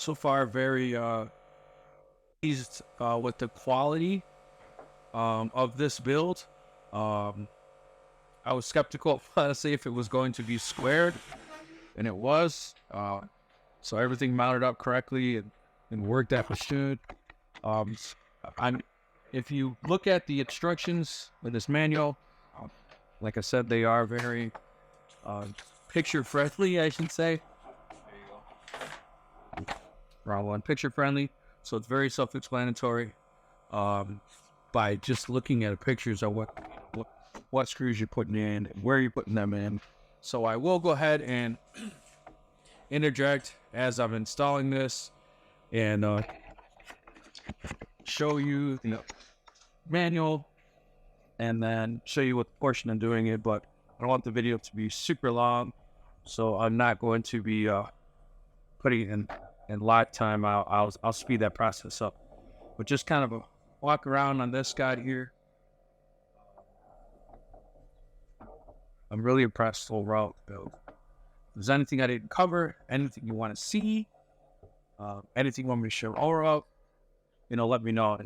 So far, very pleased with the quality of this build. I was skeptical, honestly, if it was going to be squared, and it was. So everything mounted up correctly and worked as it should. If you look at the instructions in this manual, like I said, they are very picture friendly, I should say. Wrong one. Picture friendly. So it's very self-explanatory by just looking at pictures of what screws you're putting in and where you're putting them in. So I will go ahead and interject as I'm installing this and show you the manual and then show you what portion I'm doing it. But I don't want the video to be super long, so I'm not going to be putting it in live time. I'll speed that process up. But just kind of a walk around on this guy here. I'm really impressed overall with the build. If there's anything I didn't cover, anything you want to see, anything you want me to show more of, let me know.